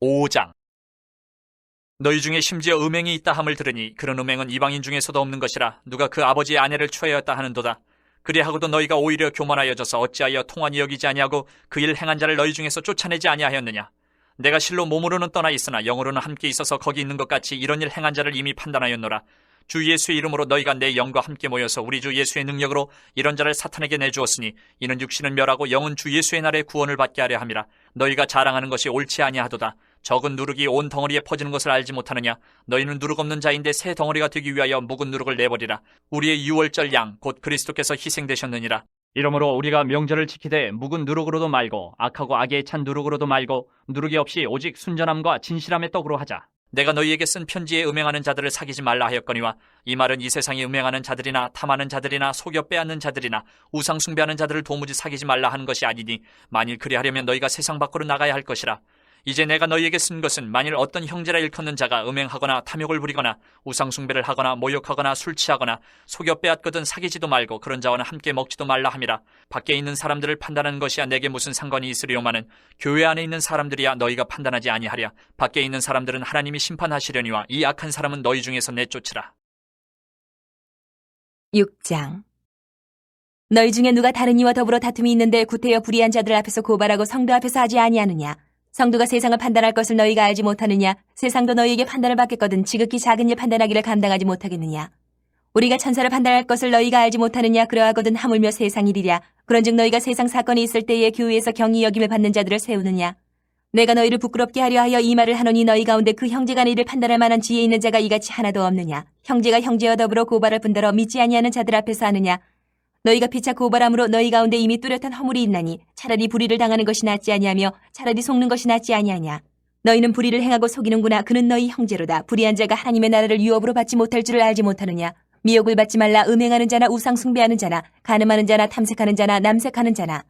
5장. 너희 중에 심지어 음행이 있다 함을 들으니 그런 음행은 이방인 중에서도 없는 것이라 누가 그 아버지의 아내를 취하였다 하는도다. 그리하고도 너희가 오히려 교만하여져서 어찌하여 통한이 여기지 아니하고 그 일 행한 자를 너희 중에서 쫓아내지 아니하였느냐. 내가 실로 몸으로는 떠나 있으나 영으로는 함께 있어서 거기 있는 것 같이 이런 일 행한 자를 이미 판단하였노라. 주 예수의 이름으로 너희가 내 영과 함께 모여서 우리 주 예수의 능력으로 이런 자를 사탄에게 내주었으니 이는 육신은 멸하고 영은 주 예수의 날에 구원을 받게 하려 함이라. 너희가 자랑하는 것이 옳지 아니하도다. 적은 누룩이 온 덩어리에 퍼지는 것을 알지 못하느냐. 너희는 누룩 없는 자인데 새 덩어리가 되기 위하여 묵은 누룩을 내버리라. 우리의 유월절 양 곧 그리스도께서 희생되셨느니라. 이러므로 우리가 명절을 지키되 묵은 누룩으로도 말고 악하고 악에 찬 누룩으로도 말고 누룩이 없이 오직 순전함과 진실함의 떡으로 하자. 내가 너희에게 쓴 편지에 음행하는 자들을 사귀지 말라 하였거니와 이 말은 이 세상에 음행하는 자들이나 탐하는 자들이나 속여 빼앗는 자들이나 우상 숭배하는 자들을 도무지 사귀지 말라 하는 것이 아니니 만일 그리하려면 너희가 세상 밖으로 나가야 할 것이라. 이제 내가 너희에게 쓴 것은 만일 어떤 형제라 일컫는 자가 음행하거나 탐욕을 부리거나 우상 숭배를 하거나 모욕하거나 술 취하거나 속여 빼앗거든 사귀지도 말고 그런 자와는 함께 먹지도 말라 함이라. 밖에 있는 사람들을 판단하는 것이야 내게 무슨 상관이 있으리요마는 교회 안에 있는 사람들이야 너희가 판단하지 아니하랴. 밖에 있는 사람들은 하나님이 심판하시려니와 이 악한 사람은 너희 중에서 내쫓으라. 6장. 너희 중에 누가 다른 이와 더불어 다툼이 있는데 구태여 불의한 자들 앞에서 고발하고 성도 앞에서 하지 아니하느냐. 성도가 세상을 판단할 것을 너희가 알지 못하느냐. 세상도 너희에게 판단을 받겠거든 지극히 작은 일 판단하기를 감당하지 못하겠느냐. 우리가 천사를 판단할 것을 너희가 알지 못하느냐. 그러하거든 하물며 세상 일이랴. 그런즉 너희가 세상 사건이 있을 때에 교회에서 경히 여김을 받는 자들을 세우느냐. 내가 너희를 부끄럽게 하려 하여 이 말을 하노니 너희 가운데 그 형제간의 일을 판단할 만한 지혜 있는 자가 이같이 하나도 없느냐. 형제가 형제와 더불어 고발할 뿐더러 믿지 아니하는 자들 앞에서 하느냐. 너희가 피차 고발함으로 너희 가운데 이미 뚜렷한 허물이 있나니 차라리 불의를 당하는 것이 낫지 아니하며 차라리 속는 것이 낫지 아니하냐. 너희는 불의를 행하고 속이는구나. 그는 너희 형제로다. 불의한 자가 하나님의 나라를 유업으로 받지 못할 줄을 알지 못하느냐. 미혹을 받지 말라. 음행하는 자나 우상 숭배하는 자나 간음하는 자나 탐색하는 자나 남색하는 자나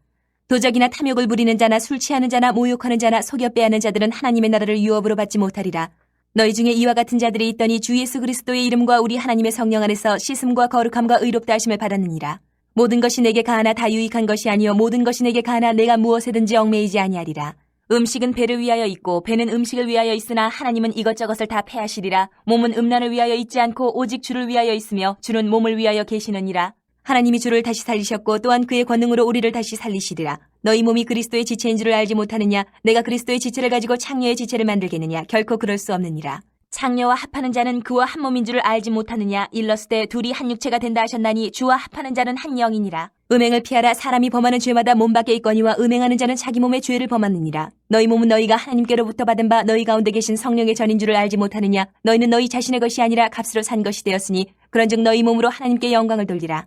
도적이나 탐욕을 부리는 자나 술 취하는 자나 모욕하는 자나 속여 빼앗는 자들은 하나님의 나라를 유업으로 받지 못하리라. 너희 중에 이와 같은 자들이 있더니 주 예수 그리스도의 이름과 우리 하나님의 성령 안에서 씻음과 거룩함과 의롭다 하심을 받았느니라. 모든 것이 내게 가하나 다 유익한 것이 아니요 모든 것이 내게 가하나 내가 무엇에든지 얽매이지 아니하리라. 음식은 배를 위하여 있고 배는 음식을 위하여 있으나 하나님은 이것저것을 다 패하시리라. 몸은 음란을 위하여 있지 않고 오직 주를 위하여 있으며 주는 몸을 위하여 계시느니라. 하나님이 주를 다시 살리셨고 또한 그의 권능으로 우리를 다시 살리시리라. 너희 몸이 그리스도의 지체인 줄을 알지 못하느냐. 내가 그리스도의 지체를 가지고 창녀의 지체를 만들겠느냐. 결코 그럴 수 없느니라. 창녀와 합하는 자는 그와 한 몸인 줄을 알지 못하느냐. 일렀으되 둘이 한 육체가 된다 하셨나니 주와 합하는 자는 한 영이니라. 음행을 피하라. 사람이 범하는 죄마다 몸 밖에 있거니와 음행하는 자는 자기 몸의 죄를 범하느니라. 너희 몸은 너희가 하나님께로부터 받은 바 너희 가운데 계신 성령의 전인 줄을 알지 못하느냐. 너희는 너희 자신의 것이 아니라 값으로 산 것이 되었으니 그런즉 너희 몸으로 하나님께 영광을 돌리라.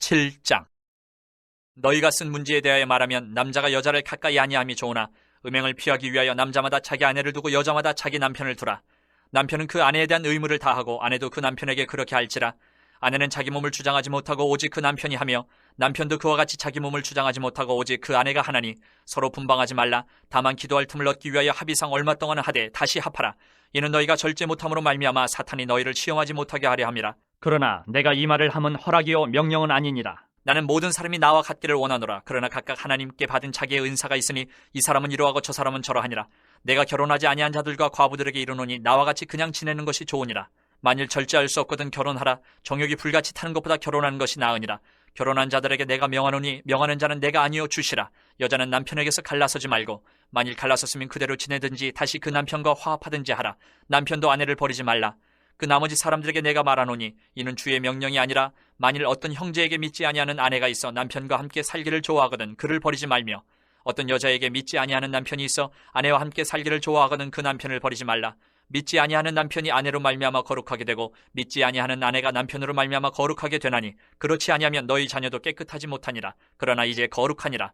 7장. 너희가 쓴 문제에 대하여 말하면 남자가 여자를 가까이 아니함이 좋으나 음행을 피하기 위하여 남자마다 자기 아내를 두고 여자마다 자기 남편을 두라. 남편은 그 아내에 대한 의무를 다하고 아내도 그 남편에게 그렇게 할지라. 아내는 자기 몸을 주장하지 못하고 오직 그 남편이 하며 남편도 그와 같이 자기 몸을 주장하지 못하고 오직 그 아내가 하나니 서로 분방하지 말라. 다만 기도할 틈을 얻기 위하여 합의상 얼마 동안 하되 다시 합하라. 이는 너희가 절제 못함으로 말미암아 사탄이 너희를 시험하지 못하게 하려 함이라. 그러나 내가 이 말을 함은 허락이요 명령은 아니니라. 나는 모든 사람이 나와 같기를 원하노라. 그러나 각각 하나님께 받은 자기의 은사가 있으니 이 사람은 이러하고 저 사람은 저러하니라. 내가 결혼하지 아니한 자들과 과부들에게 이르노니 나와 같이 그냥 지내는 것이 좋으니라. 만일 절제할 수 없거든 결혼하라. 정욕이 불같이 타는 것보다 결혼하는 것이 나으니라. 결혼한 자들에게 내가 명하노니 명하는 자는 내가 아니요 주시라. 여자는 남편에게서 갈라서지 말고 만일 갈라섰으면 그대로 지내든지 다시 그 남편과 화합하든지 하라. 남편도 아내를 버리지 말라. 그 나머지 사람들에게 내가 말하노니 이는 주의 명령이 아니라 만일 어떤 형제에게 믿지 아니하는 아내가 있어 남편과 함께 살기를 좋아하거든 그를 버리지 말며 어떤 여자에게 믿지 아니하는 남편이 있어 아내와 함께 살기를 좋아하거든 그 남편을 버리지 말라. 믿지 아니하는 남편이 아내로 말미암아 거룩하게 되고 믿지 아니하는 아내가 남편으로 말미암아 거룩하게 되나니 그렇지 아니하면 너희 자녀도 깨끗하지 못하니라. 그러나 이제 거룩하니라.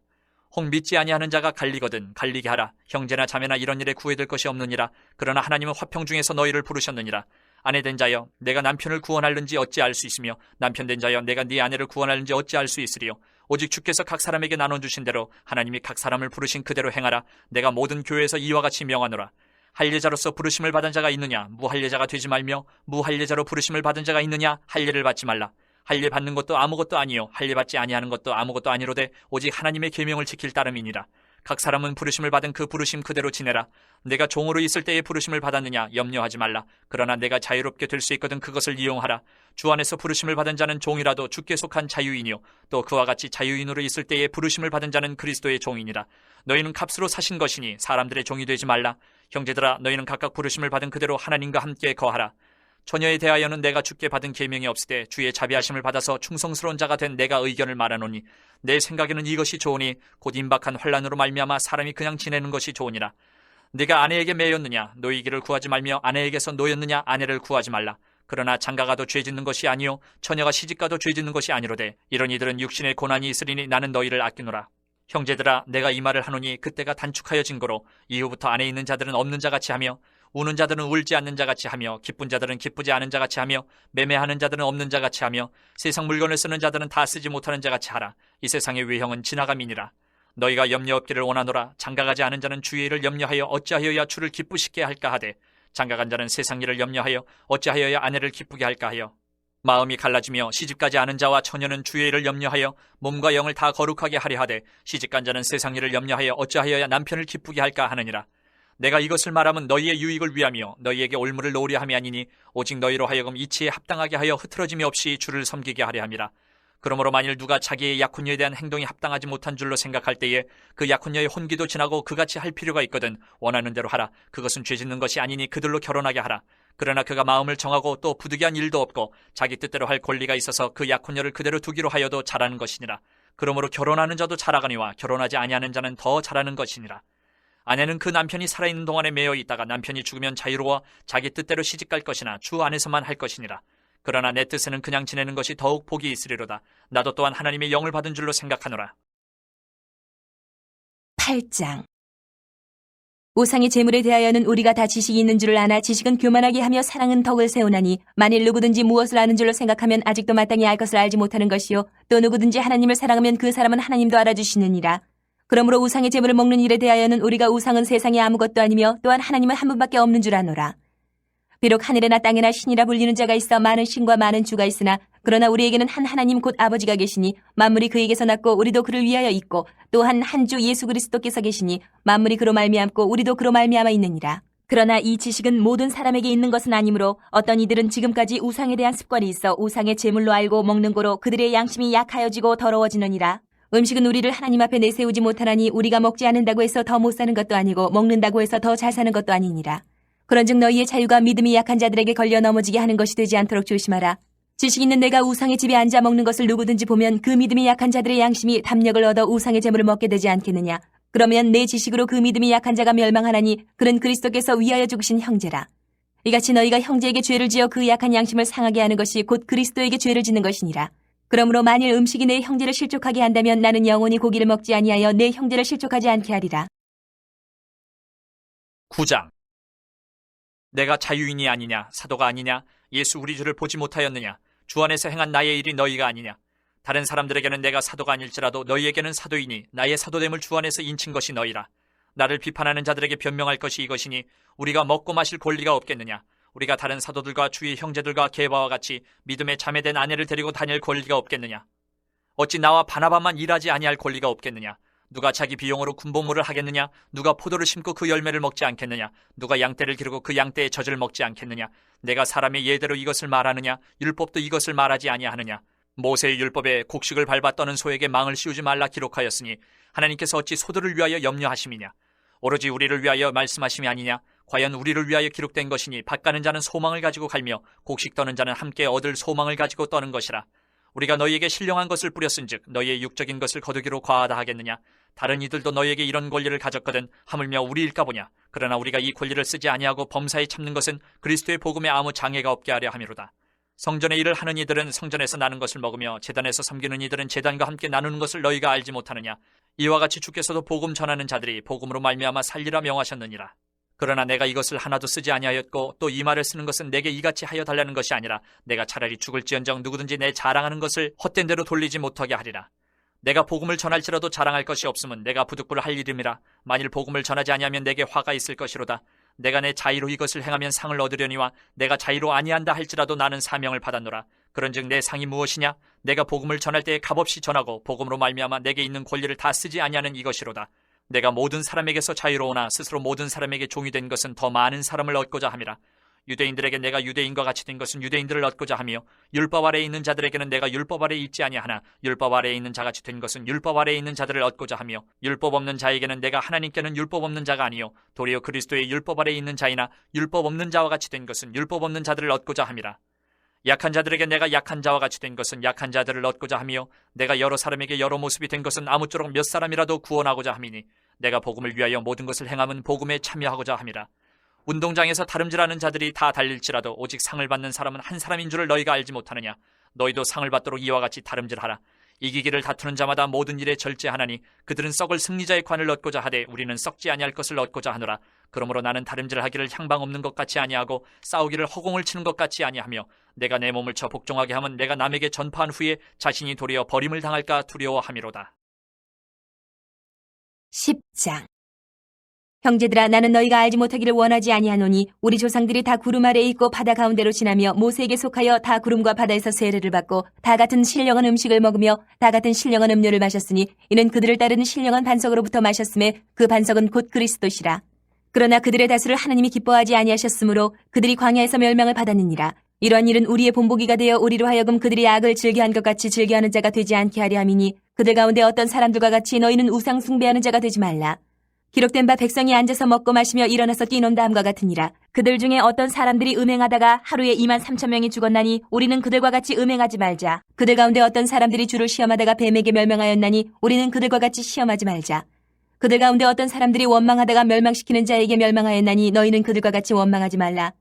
혹 믿지 아니하는 자가 갈리거든 갈리게 하라. 형제나 자매나 이런 일에 구애될 것이 없느니라. 그러나 하나님은 화평 중에서 너희를 부르셨느니라. 아내 된 자여 내가 남편을 구원하는지 어찌 알 수 있으며 남편 된 자여 내가 네 아내를 구원하는지 어찌 알 수 있으리요. 오직 주께서 각 사람에게 나눠주신 대로 하나님이 각 사람을 부르신 그대로 행하라. 내가 모든 교회에서 이와 같이 명하노라. 할례자로서 부르심을 받은 자가 있느냐. 무할례자가 되지 말며 무할례자로 부르심을 받은 자가 있느냐. 할례를 받지 말라. 할례 받는 것도 아무것도 아니요 할례 받지 아니하는 것도 아무것도 아니로되 오직 하나님의 계명을 지킬 따름이니라. 각 사람은 부르심을 받은 그 부르심 그대로 지내라. 내가 종으로 있을 때에 부르심을 받았느냐 염려하지 말라. 그러나 내가 자유롭게 될 수 있거든 그것을 이용하라. 주 안에서 부르심을 받은 자는 종이라도 주께 속한 자유인이요 또 그와 같이 자유인으로 있을 때에 부르심을 받은 자는 그리스도의 종이니라. 너희는 값으로 사신 것이니 사람들의 종이 되지 말라. 형제들아, 너희는 각각 부르심을 받은 그대로 하나님과 함께 거하라. 처녀에 대하여는 내가 주께 받은 계명이 없으되 주의 자비하심을 받아서 충성스러운 자가 된 내가 의견을 말하노니 내 생각에는 이것이 좋으니 곧 임박한 환난으로 말미암아 사람이 그냥 지내는 것이 좋으니라. 네가 아내에게 매였느냐 노이기를 구하지 말며 아내에게서 노였느냐 아내를 구하지 말라. 그러나 장가가도 죄짓는 것이 아니요 처녀가 시집가도 죄짓는 것이 아니로되 이런 이들은 육신의 고난이 있으리니 나는 너희를 아끼노라. 형제들아, 내가 이 말을 하노니 그때가 단축하여진 거로 이후부터 안에 있는 자들은 없는 자같이 하며 우는 자들은 울지 않는 자같이 하며 기쁜 자들은 기쁘지 않은 자같이 하며 매매하는 자들은 없는 자같이 하며 세상 물건을 쓰는 자들은 다 쓰지 못하는 자같이 하라. 이 세상의 외형은 지나감이니라. 너희가 염려 없기를 원하노라. 장가가지 않은 자는 주의 일을 염려하여 어찌하여야 주를 기쁘시게 할까 하되 장가간 자는 세상 일을 염려하여 어찌하여야 아내를 기쁘게 할까 하여 마음이 갈라지며 시집가지 않은 자와 처녀는 주의 일을 염려하여 몸과 영을 다 거룩하게 하려 하되 시집간 자는 세상 일을 염려하여 어찌하여야 남편을 기쁘게 할까 하느니라. 내가 이것을 말하면 너희의 유익을 위하며 너희에게 올무를 놓으려 함이 아니니 오직 너희로 하여금 이치에 합당하게 하여 흐트러짐이 없이 주를 섬기게 하려 함이라. 그러므로 만일 누가 자기의 약혼녀에 대한 행동이 합당하지 못한 줄로 생각할 때에 그 약혼녀의 혼기도 지나고 그같이 할 필요가 있거든 원하는 대로 하라. 그것은 죄짓는 것이 아니니 그들로 결혼하게 하라. 그러나 그가 마음을 정하고 또 부득이한 일도 없고 자기 뜻대로 할 권리가 있어서 그 약혼녀를 그대로 두기로 하여도 잘하는 것이니라. 그러므로 결혼하는 자도 잘하거니와 결혼하지 아니하는 자는 더 잘하는 것이니라. 아내는 그 남편이 살아있는 동안에 매여 있다가 남편이 죽으면 자유로워 자기 뜻대로 시집갈 것이나 주 안에서만 할 것이니라. 그러나 내 뜻에는 그냥 지내는 것이 더욱 복이 있으리로다. 나도 또한 하나님의 영을 받은 줄로 생각하노라. 8장. 우상의 재물에 대하여는 우리가 다 지식이 있는 줄을 아나 지식은 교만하게 하며 사랑은 덕을 세우나니 만일 누구든지 무엇을 아는 줄로 생각하면 아직도 마땅히 알 것을 알지 못하는 것이요 또 누구든지 하나님을 사랑하면 그 사람은 하나님도 알아주시느니라. 그러므로 우상의 재물을 먹는 일에 대하여는 우리가 우상은 세상에 아무것도 아니며 또한 하나님은 한 분밖에 없는 줄 아노라. 비록 하늘에나 땅에나 신이라 불리는 자가 있어 많은 신과 많은 주가 있으나 그러나 우리에게는 한 하나님 곧 아버지가 계시니 만물이 그에게서 났고 우리도 그를 위하여 있고 또한 한 주 예수 그리스도께서 계시니 만물이 그로 말미암고 우리도 그로 말미암아 있느니라. 그러나 이 지식은 모든 사람에게 있는 것은 아니므로 어떤 이들은 지금까지 우상에 대한 습관이 있어 우상의 제물로 알고 먹는 고로 그들의 양심이 약하여지고 더러워지느니라. 음식은 우리를 하나님 앞에 내세우지 못하나니 우리가 먹지 않는다고 해서 더 못 사는 것도 아니고 먹는다고 해서 더 잘 사는 것도 아니니라. 그런즉 너희의 자유가 믿음이 약한 자들에게 걸려 넘어지게 하는 것이 되지 않도록 조심하라. 지식 있는 내가 우상의 집에 앉아 먹는 것을 누구든지 보면 그 믿음이 약한 자들의 양심이 담력을 얻어 우상의 재물을 먹게 되지 않겠느냐. 그러면 내 지식으로 그 믿음이 약한 자가 멸망하나니 그는 그리스도께서 위하여 죽으신 형제라. 이같이 너희가 형제에게 죄를 지어 그 약한 양심을 상하게 하는 것이 곧 그리스도에게 죄를 짓는 것이니라. 그러므로 만일 음식이 내 형제를 실족하게 한다면 나는 영원히 고기를 먹지 아니하여 내 형제를 실족하지 않게 하리라. 9장. 내가 자유인이 아니냐 사도가 아니냐 예수 우리 주를 보지 못하였느냐 주 안에서 행한 나의 일이 너희가 아니냐. 다른 사람들에게는 내가 사도가 아닐지라도 너희에게는 사도이니 나의 사도됨을 주 안에서 인친 것이 너희라. 나를 비판하는 자들에게 변명할 것이 이것이니 우리가 먹고 마실 권리가 없겠느냐. 우리가 다른 사도들과 주의 형제들과 게바와 같이 믿음에 자매된 아내를 데리고 다닐 권리가 없겠느냐. 어찌 나와 바나바만 일하지 아니할 권리가 없겠느냐. 누가 자기 비용으로 군복무를 하겠느냐. 누가 포도를 심고 그 열매를 먹지 않겠느냐. 누가 양떼를 기르고 그 양떼의 젖을 먹지 않겠느냐. 내가 사람의 예대로 이것을 말하느냐. 율법도 이것을 말하지 아니하느냐. 모세의 율법에 곡식을 밟아 떠는 소에게 망을 씌우지 말라 기록하였으니 하나님께서 어찌 소들을 위하여 염려하심이냐. 오로지 우리를 위하여 말씀하심이 아니냐. 과연 우리를 위하여 기록된 것이니 밭 가는 자는 소망을 가지고 갈며 곡식 떠는 자는 함께 얻을 소망을 가지고 떠는 것이라. 우리가 너희에게 신령한 것을 뿌렸은즉 너희의 육적인 것을 거두기로 과하다 하겠느냐. 다른 이들도 너희에게 이런 권리를 가졌거든 하물며 우리일까 보냐. 그러나 우리가 이 권리를 쓰지 아니하고 범사에 참는 것은 그리스도의 복음에 아무 장애가 없게 하려 함이로다. 성전의 일을 하는 이들은 성전에서 나는 것을 먹으며 제단에서 섬기는 이들은 제단과 함께 나누는 것을 너희가 알지 못하느냐. 이와 같이 주께서도 복음 전하는 자들이 복음으로 말미암아 살리라 명하셨느니라. 그러나 내가 이것을 하나도 쓰지 아니하였고 또 이 말을 쓰는 것은 내게 이같이 하여 달라는 것이 아니라 내가 차라리 죽을지언정 누구든지 내 자랑하는 것을 헛된 대로 돌리지 못하게 하리라. 내가 복음을 전할지라도 자랑할 것이 없으면 내가 부득불 할 일임이라. 만일 복음을 전하지 아니하면 내게 화가 있을 것이로다. 내가 내 자의로 이것을 행하면 상을 얻으려니와 내가 자의로 아니한다 할지라도 나는 사명을 받았노라. 그런즉 내 상이 무엇이냐? 내가 복음을 전할 때에 값없이 전하고 복음으로 말미암아 내게 있는 권리를 다 쓰지 아니하는 이것이로다. 내가 모든 사람에게서 자유로우나 스스로 모든 사람에게 종이 된 것은 더 많은 사람을 얻고자 함이라. 유대인들에게 내가 유대인과 같이 된 것은 유대인들을 얻고자 하며 율법 아래에 있는 자들에게는 내가 율법 아래에 있지 아니하나 율법 아래에 있는 자같이 된 것은 율법 아래에 있는 자들을 얻고자 하며 율법 없는 자에게는 내가 하나님께는 율법 없는 자가 아니요 도리어 그리스도의 율법 아래에 있는 자이나 율법 없는 자와 같이 된 것은 율법 없는 자들을 얻고자 함이라. 약한 자들에게 내가 약한 자와 같이 된 것은 약한 자들을 얻고자 하며 내가 여러 사람에게 여러 모습이 된 것은 아무쪼록 몇 사람이라도 구원하고자 함이니 내가 복음을 위하여 모든 것을 행함은 복음에 참여하고자 함이라. 운동장에서 다름질하는 자들이 다 달릴지라도 오직 상을 받는 사람은 한 사람인 줄을 너희가 알지 못하느냐. 너희도 상을 받도록 이와 같이 다름질하라. 이기기를 다투는 자마다 모든 일에 절제하나니 그들은 썩을 승리자의 관을 얻고자 하되 우리는 썩지 아니할 것을 얻고자 하노라. 그러므로 나는 다름질하기를 향방 없는 것 같이 아니하고 싸우기를 허공을 치는 것 같이 아니하며 내가 내 몸을 쳐 복종하게 하면 내가 남에게 전파한 후에 자신이 도리어 버림을 당할까 두려워함이로다. 10장. 형제들아, 나는 너희가 알지 못하기를 원하지 아니하노니 우리 조상들이 다 구름 아래에 있고 바다 가운데로 지나며 모세에게 속하여 다 구름과 바다에서 세례를 받고 다 같은 신령한 음식을 먹으며 다 같은 신령한 음료를 마셨으니 이는 그들을 따르는 신령한 반석으로부터 마셨음에 그 반석은 곧 그리스도시라. 그러나 그들의 다수를 하나님이 기뻐하지 아니하셨으므로 그들이 광야에서 멸망을 받았느니라. 이러한 일은 우리의 본보기가 되어 우리로 하여금 그들이 악을 즐겨한 것 같이 즐겨하는 자가 되지 않게 하려 함이니 그들 가운데 어떤 사람들과 같이 너희는 우상 숭배하는 자가 되지 말라. 기록된 바 백성이 앉아서 먹고 마시며 일어나서 뛰논다 함과 같으니라. 그들 중에 어떤 사람들이 음행하다가 하루에 23,000명이 죽었나니 우리는 그들과 같이 음행하지 말자. 그들 가운데 어떤 사람들이 주를 시험하다가 뱀에게 멸망하였나니 우리는 그들과 같이 시험하지 말자. 그들 가운데 어떤 사람들이 원망하다가 멸망시키는 자에게 멸망하였나니 너희는 그들과 같이 원망하지 말라.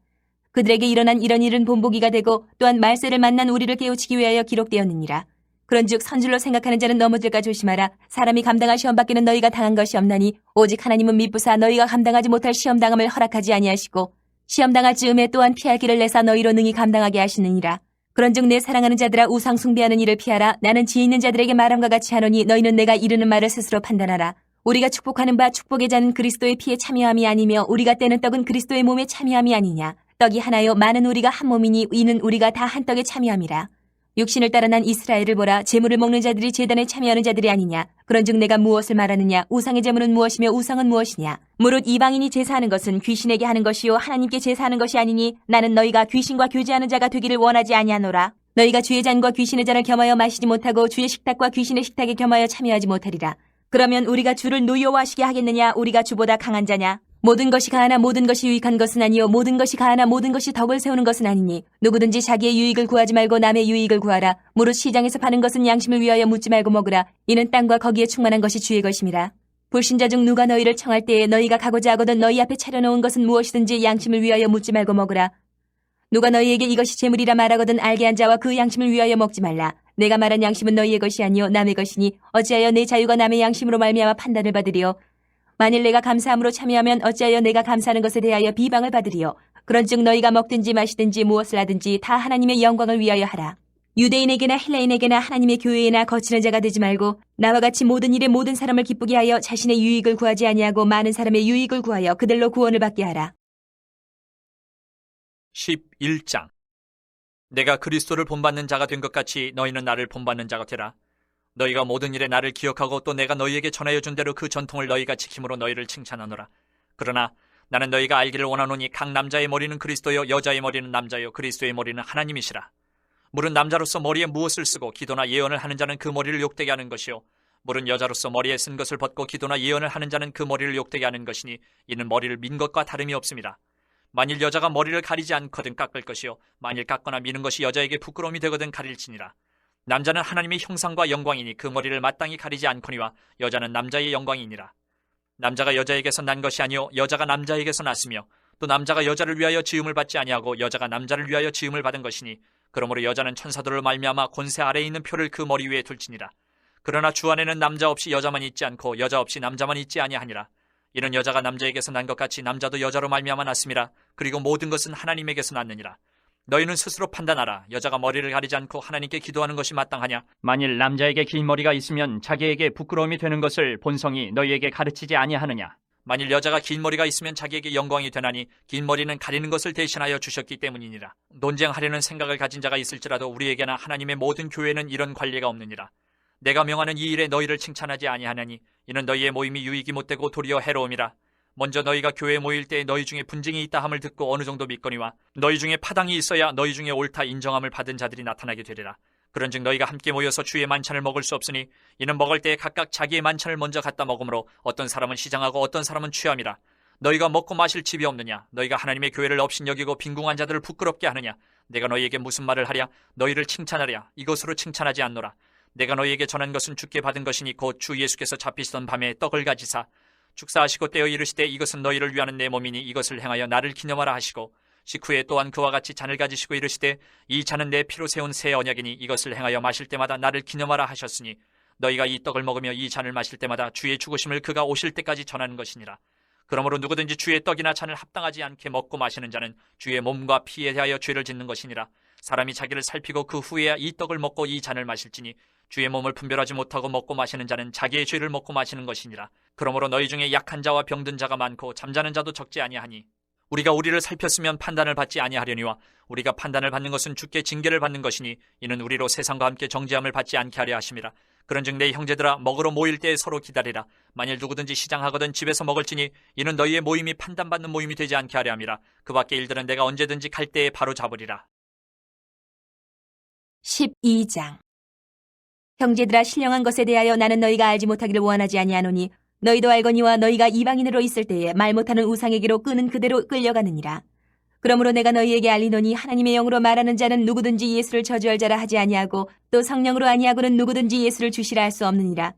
그들에게 일어난 이런 일은 본보기가 되고 또한 말세를 만난 우리를 깨우치기 위하여 기록되었느니라. 그런즉 선줄로 생각하는 자는 넘어질까 조심하라. 사람이 감당할 시험 밖에는 너희가 당한 것이 없나니 오직 하나님은 미쁘사 너희가 감당하지 못할 시험당함을 허락하지 아니하시고 시험당할 즈음에 또한 피할 길을 내사 너희로 능히 감당하게 하시느니라. 그런즉 내 사랑하는 자들아, 우상 숭배하는 일을 피하라. 나는 지혜 있는 자들에게 말함과 같이 하노니 너희는 내가 이르는 말을 스스로 판단하라. 우리가 축복하는 바 축복의 잔은 그리스도의 피에 참여함이 아니며 우리가 떼는 떡은 그리스도의 몸에 참여함이 아니냐. 떡이 하나요 많은 우리가 한 몸이니 이는 우리가 다 한 떡에 참여함이라. 육신을 따라 난 이스라엘을 보라. 제물을 먹는 자들이 제단에 참여하는 자들이 아니냐. 그런즉 내가 무엇을 말하느냐. 우상의 제물은 무엇이며 우상은 무엇이냐. 무릇 이방인이 제사하는 것은 귀신에게 하는 것이요 하나님께 제사하는 것이 아니니 나는 너희가 귀신과 교제하는 자가 되기를 원하지 아니하노라. 너희가 주의 잔과 귀신의 잔을 겸하여 마시지 못하고 주의 식탁과 귀신의 식탁에 겸하여 참여하지 못하리라. 그러면 우리가 주를 노여워하시게 하겠느냐. 우리가 주보다 강한 자냐. 모든 것이 가하나 모든 것이 유익한 것은 아니요 모든 것이 가하나 모든 것이 덕을 세우는 것은 아니니 누구든지 자기의 유익을 구하지 말고 남의 유익을 구하라. 무릇 시장에서 파는 것은 양심을 위하여 묻지 말고 먹으라. 이는 땅과 거기에 충만한 것이 주의 것임이라. 불신자 중 누가 너희를 청할 때에 너희가 가고자 하거든 너희 앞에 차려놓은 것은 무엇이든지 양심을 위하여 묻지 말고 먹으라. 누가 너희에게 이것이 재물이라 말하거든 알게 한 자와 그 양심을 위하여 먹지 말라. 내가 말한 양심은 너희의 것이 아니요 남의 것이니 어찌하여 내 자유가 남의 양심으로 말미암아 판단을 받으리요. 만일 내가 감사함으로 참여하면 어찌하여 내가 감사하는 것에 대하여 비방을 받으리요. 그런즉 너희가 먹든지 마시든지 무엇을 하든지 다 하나님의 영광을 위하여 하라. 유대인에게나 헬라인에게나 하나님의 교회에나 거치는 자가 되지 말고 나와 같이 모든 일에 모든 사람을 기쁘게 하여 자신의 유익을 구하지 아니하고 많은 사람의 유익을 구하여 그들로 구원을 받게 하라. 11장. 내가 그리스도를 본받는 자가 된 것 같이 너희는 나를 본받는 자가 되라. 너희가 모든 일에 나를 기억하고 또 내가 너희에게 전하여 준 대로 그 전통을 너희가 지킴으로 너희를 칭찬하노라. 그러나 나는 너희가 알기를 원하노니 각 남자의 머리는 그리스도요 여자의 머리는 남자요 그리스도의 머리는 하나님이시라. 물은 남자로서 머리에 무엇을 쓰고 기도나 예언을 하는 자는 그 머리를 욕되게 하는 것이요 물은 여자로서 머리에 쓴 것을 벗고 기도나 예언을 하는 자는 그 머리를 욕되게 하는 것이니 이는 머리를 민 것과 다름이 없습니다. 만일 여자가 머리를 가리지 않거든 깎을 것이요 만일 깎거나 미는 것이 여자에게 부끄러움이 되거든 가릴지니라. 남자는 하나님의 형상과 영광이니 그 머리를 마땅히 가리지 않거니와 여자는 남자의 영광이니라. 남자가 여자에게서 난 것이 아니요 여자가 남자에게서 났으며 또 남자가 여자를 위하여 지음을 받지 아니하고 여자가 남자를 위하여 지음을 받은 것이니 그러므로 여자는 천사들을 말미암아 권세 아래에 있는 표를 그 머리 위에 둘지니라. 그러나 주 안에는 남자 없이 여자만 있지 않고 여자 없이 남자만 있지 아니하니라. 이는 여자가 남자에게서 난 것 같이 남자도 여자로 말미암아 났음이라. 그리고 모든 것은 하나님에게서 났느니라. 너희는 스스로 판단하라. 여자가 머리를 가리지 않고 하나님께 기도하는 것이 마땅하냐? 만일 남자에게 긴 머리가 있으면 자기에게 부끄러움이 되는 것을 본성이 너희에게 가르치지 아니하느냐? 만일 여자가 긴 머리가 있으면 자기에게 영광이 되나니 긴 머리는 가리는 것을 대신하여 주셨기 때문이니라. 논쟁하려는 생각을 가진 자가 있을지라도 우리에게나 하나님의 모든 교회는 이런 관리가 없느니라. 내가 명하는 이 일에 너희를 칭찬하지 아니하나니 이는 너희의 모임이 유익이 못되고 도리어 해로움이라. 먼저 너희가 교회에 모일 때에 너희 중에 분쟁이 있다 함을 듣고 어느 정도 믿거니와 너희 중에 파당이 있어야 너희 중에 옳다 인정함을 받은 자들이 나타나게 되리라. 그런즉 너희가 함께 모여서 주의 만찬을 먹을 수 없으니 이는 먹을 때에 각각 자기의 만찬을 먼저 갖다 먹으므로 어떤 사람은 시장하고 어떤 사람은 취함이라. 너희가 먹고 마실 집이 없느냐? 너희가 하나님의 교회를 업신여기고 빈궁한 자들을 부끄럽게 하느냐? 내가 너희에게 무슨 말을 하랴? 너희를 칭찬하랴? 이것으로 칭찬하지 않노라. 내가 너희에게 전한 것은 주께 받은 것이니 곧 주 예수께서 잡히시던 밤에 떡을 가지사 축사하시고 떼어 이르시되 이것은 너희를 위하는 내 몸이니 이것을 행하여 나를 기념하라 하시고 식후에 또한 그와 같이 잔을 가지시고 이르시되 이 잔은 내 피로 세운 새 언약이니 이것을 행하여 마실 때마다 나를 기념하라 하셨으니 너희가 이 떡을 먹으며 이 잔을 마실 때마다 주의 죽으심을 그가 오실 때까지 전하는 것이니라. 그러므로 누구든지 주의 떡이나 잔을 합당하지 않게 먹고 마시는 자는 주의 몸과 피에 대하여 죄를 짓는 것이니라. 사람이 자기를 살피고 그 후에야 이 떡을 먹고 이 잔을 마실지니 주의 몸을 분별하지 못하고 먹고 마시는 자는 자기의 죄를 먹고 마시는 것이니라. 그러므로 너희 중에 약한 자와 병든 자가 많고 잠자는 자도 적지 아니하니 우리가 우리를 살폈으면 판단을 받지 아니하려니와 우리가 판단을 받는 것은 주께 징계를 받는 것이니 이는 우리로 세상과 함께 정죄함을 받지 않게 하려 하심이라. 그런즉 내 형제들아 먹으러 모일 때에 서로 기다리라. 만일 누구든지 시장하거든 집에서 먹을지니 이는 너희의 모임이 판단받는 모임이 되지 않게 하려 함이라. 그 밖의 일들은 내가 언제든지 갈 때에 바로 잡으리라. 12장. 형제들아, 신령한 것에 대하여 나는 너희가 알지 못하기를 원하지 아니하노니 너희도 알거니와 너희가 이방인으로 있을 때에 말 못하는 우상에게로 끄는 그대로 끌려가느니라. 그러므로 내가 너희에게 알리노니 하나님의 영으로 말하는 자는 누구든지 예수를 저주할 자라 하지 아니하고 또 성령으로 아니하고는 누구든지 예수를 주시라 할 수 없느니라.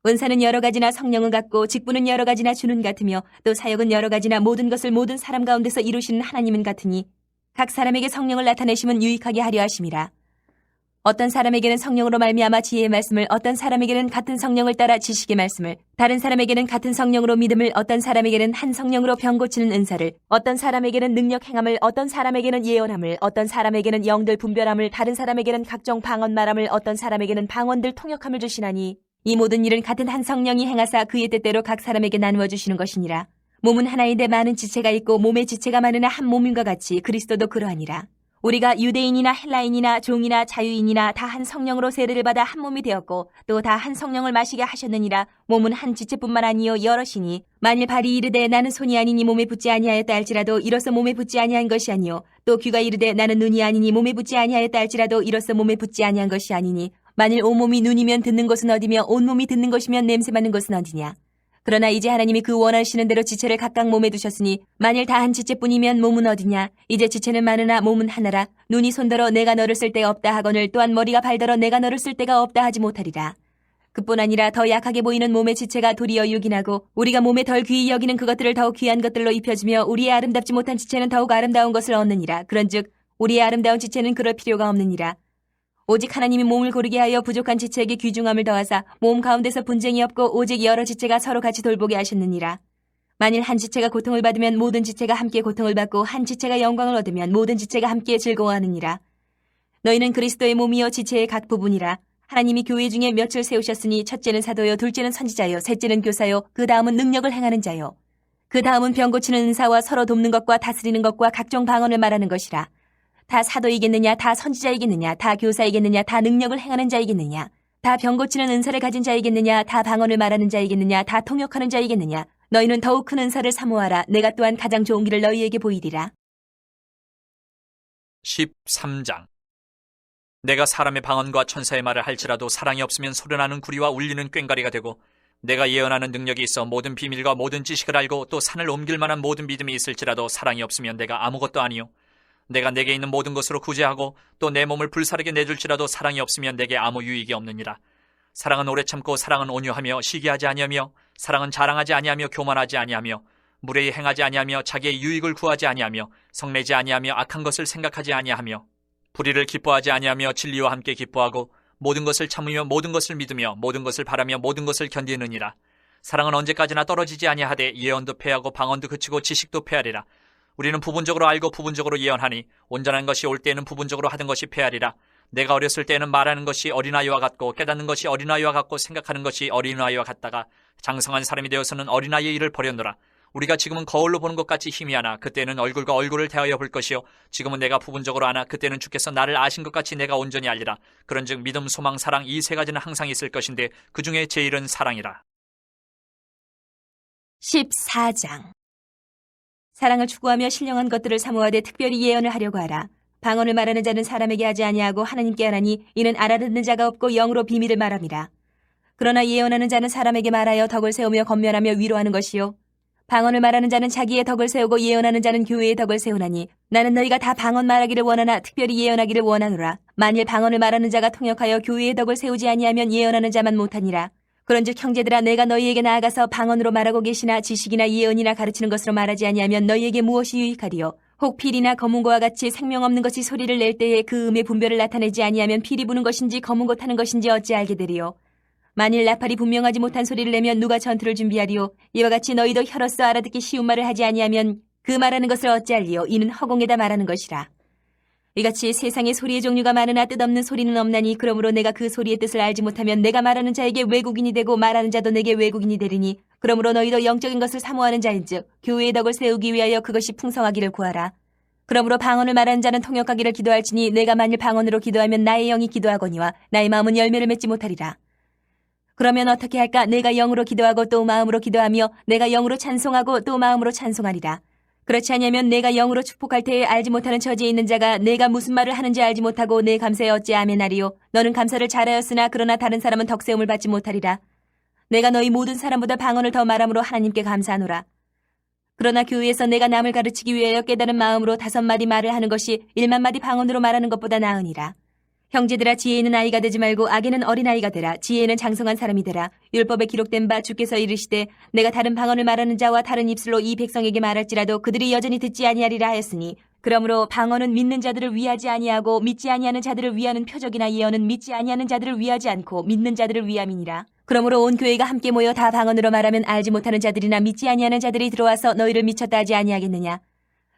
은사는 여러 가지나 성령은 같고 직분은 여러 가지나 주는 같으며 또 사역은 여러 가지나 모든 것을 모든 사람 가운데서 이루시는 하나님은 같으니 각 사람에게 성령을 나타내심은 유익하게 하려 하심이라. 어떤 사람에게는 성령으로 말미암아 지혜의 말씀을, 어떤 사람에게는 같은 성령을 따라 지식의 말씀을, 다른 사람에게는 같은 성령으로 믿음을, 어떤 사람에게는 한 성령으로 병 고치는 은사를, 어떤 사람에게는 능력 행함을, 어떤 사람에게는 예언함을, 어떤 사람에게는 영들 분별함을, 다른 사람에게는 각종 방언 말함을, 어떤 사람에게는 방언들 통역함을 주시나니 이 모든 일은 같은 한 성령이 행하사 그의 뜻대로 각 사람에게 나누어 주시는 것이니라. 몸은 하나인데 많은 지체가 있고 몸의 지체가 많으나 한 몸인과 같이 그리스도도 그러하니라. 우리가 유대인이나 헬라인이나 종이나 자유인이나 다 한 성령으로 세례를 받아 한 몸이 되었고 또 다 한 성령을 마시게 하셨느니라. 몸은 한 지체뿐만 아니요 여럿이니 만일 발이 이르되 나는 손이 아니니 몸에 붙지 아니하였다 할지라도 이로써 몸에 붙지 아니한 것이 아니요 또 귀가 이르되 나는 눈이 아니니 몸에 붙지 아니하였다 할지라도 이로써 몸에 붙지 아니한 것이 아니니 만일 온몸이 눈이면 듣는 것은 어디며 온몸이 듣는 것이면 냄새 맡는 것은 어디냐. 그러나 이제 하나님이 그 원하시는 대로 지체를 각각 몸에 두셨으니 만일 다 한 지체뿐이면 몸은 어디냐. 이제 지체는 많으나 몸은 하나라. 눈이 손더러 내가 너를 쓸 데가 없다 하거늘 또한 머리가 발더러 내가 너를 쓸 데가 없다 하지 못하리라. 그뿐 아니라 더 약하게 보이는 몸의 지체가 도리어 유긴하고 우리가 몸에 덜 귀히 여기는 그것들을 더욱 귀한 것들로 입혀주며 우리의 아름답지 못한 지체는 더욱 아름다운 것을 얻느니라. 그런즉 우리의 아름다운 지체는 그럴 필요가 없느니라. 오직 하나님이 몸을 고르게 하여 부족한 지체에게 귀중함을 더하사 몸 가운데서 분쟁이 없고 오직 여러 지체가 서로 같이 돌보게 하셨느니라. 만일 한 지체가 고통을 받으면 모든 지체가 함께 고통을 받고 한 지체가 영광을 얻으면 모든 지체가 함께 즐거워하느니라. 너희는 그리스도의 몸이요 지체의 각 부분이라. 하나님이 교회 중에 몇을 세우셨으니 첫째는 사도요, 둘째는 선지자요, 셋째는 교사요, 그 다음은 능력을 행하는 자요, 그 다음은 병 고치는 은사와 서로 돕는 것과 다스리는 것과 각종 방언을 말하는 것이라. 다 사도이겠느냐, 다 선지자이겠느냐, 다 교사이겠느냐, 다 능력을 행하는 자이겠느냐, 다 병 고치는 은사를 가진 자이겠느냐, 다 방언을 말하는 자이겠느냐, 다 통역하는 자이겠느냐. 너희는 더욱 큰 은사를 사모하라. 내가 또한 가장 좋은 길을 너희에게 보이리라. 13장. 내가 사람의 방언과 천사의 말을 할지라도 사랑이 없으면 소리나는 구리와 울리는 꽹과리가 되고 내가 예언하는 능력이 있어 모든 비밀과 모든 지식을 알고 또 산을 옮길 만한 모든 믿음이 있을지라도 사랑이 없으면 내가 아무것도 아니요 내가 내게 있는 모든 것으로 구제하고 또 내 몸을 불사르게 내줄지라도 사랑이 없으면 내게 아무 유익이 없느니라. 사랑은 오래 참고 사랑은 온유하며 시기하지 아니하며 사랑은 자랑하지 아니하며 교만하지 아니하며 무례히 행하지 아니하며 자기의 유익을 구하지 아니하며 성내지 아니하며 악한 것을 생각하지 아니하며 불의를 기뻐하지 아니하며 진리와 함께 기뻐하고 모든 것을 참으며 모든 것을 믿으며 모든 것을 바라며 모든 것을 견디느니라. 사랑은 언제까지나 떨어지지 아니하되 예언도 패하고 방언도 그치고 지식도 패하리라. 우리는 부분적으로 알고 부분적으로 예언하니 온전한 것이 올 때에는 부분적으로 하던 것이 패하리라. 내가 어렸을 때에는 말하는 것이 어린아이와 같고 깨닫는 것이 어린아이와 같고 생각하는 것이 어린아이와 같다가 장성한 사람이 되어서는 어린아이의 일을 버렸노라. 우리가 지금은 거울로 보는 것 같이 희미하나 그때는 얼굴과 얼굴을 대하여 볼 것이요 지금은 내가 부분적으로 아나 그때는 주께서 나를 아신 것 같이 내가 온전히 알리라. 그런즉 믿음, 소망, 사랑 이 세 가지는 항상 있을 것인데 그 중에 제일은 사랑이라. 14장. 사랑을 추구하며 신령한 것들을 사모하되 특별히 예언을 하려고 하라. 방언을 말하는 자는 사람에게 하지 아니하고 하나님께 하나니 이는 알아듣는 자가 없고 영으로 비밀을 말함이라. 그러나 예언하는 자는 사람에게 말하여 덕을 세우며 권면하며 위로하는 것이요. 방언을 말하는 자는 자기의 덕을 세우고 예언하는 자는 교회의 덕을 세우나니 나는 너희가 다 방언 말하기를 원하나 특별히 예언하기를 원하노라. 만일 방언을 말하는 자가 통역하여 교회의 덕을 세우지 아니하면 예언하는 자만 못하니라. 그런즉 형제들아 내가 너희에게 나아가서 방언으로 말하고 계시나 지식이나 예언이나 가르치는 것으로 말하지 아니하면 너희에게 무엇이 유익하리요. 혹 필이나 검은고와 같이 생명 없는 것이 소리를 낼 때에 그 음의 분별을 나타내지 아니하면 필이 부는 것인지 검은고 타는 것인지 어찌 알게 되리요. 만일 나팔이 분명하지 못한 소리를 내면 누가 전투를 준비하리요. 이와 같이 너희도 혀로서 알아듣기 쉬운 말을 하지 아니하면 그 말하는 것을 어찌 알리요. 이는 허공에다 말하는 것이라. 이같이 세상에 소리의 종류가 많으나 뜻없는 소리는 없나니 그러므로 내가 그 소리의 뜻을 알지 못하면 내가 말하는 자에게 외국인이 되고 말하는 자도 내게 외국인이 되리니 그러므로 너희도 영적인 것을 사모하는 자인즉 교회의 덕을 세우기 위하여 그것이 풍성하기를 구하라. 그러므로 방언을 말하는 자는 통역하기를 기도할지니 내가 만일 방언으로 기도하면 나의 영이 기도하거니와 나의 마음은 열매를 맺지 못하리라. 그러면 어떻게 할까? 내가 영으로 기도하고 또 마음으로 기도하며 내가 영으로 찬송하고 또 마음으로 찬송하리라. 그렇지 않으면 내가 영으로 축복할 때에 알지 못하는 처지에 있는 자가 내가 무슨 말을 하는지 알지 못하고 내 감사에 어찌 아멘하리요. 너는 감사를 잘하였으나 그러나 다른 사람은 덕세움을 받지 못하리라. 내가 너희 모든 사람보다 방언을 더 말함으로 하나님께 감사하노라. 그러나 교회에서 내가 남을 가르치기 위하여 깨달은 마음으로 5마디 말을 하는 것이 1만마디 방언으로 말하는 것보다 나으니라. 형제들아 지혜는 아이가 되지 말고 악에는 어린아이가 되라. 지혜는 장성한 사람이 되라. 율법에 기록된 바 주께서 이르시되 내가 다른 방언을 말하는 자와 다른 입술로 이 백성에게 말할지라도 그들이 여전히 듣지 아니하리라 하였으니 그러므로 방언은 믿는 자들을 위하지 아니하고 믿지 아니하는 자들을 위하는 표적이나 예언은 믿지 아니하는 자들을 위하지 않고 믿는 자들을 위함이니라. 그러므로 온 교회가 함께 모여 다 방언으로 말하면 알지 못하는 자들이나 믿지 아니하는 자들이 들어와서 너희를 미쳤다 하지 아니하겠느냐.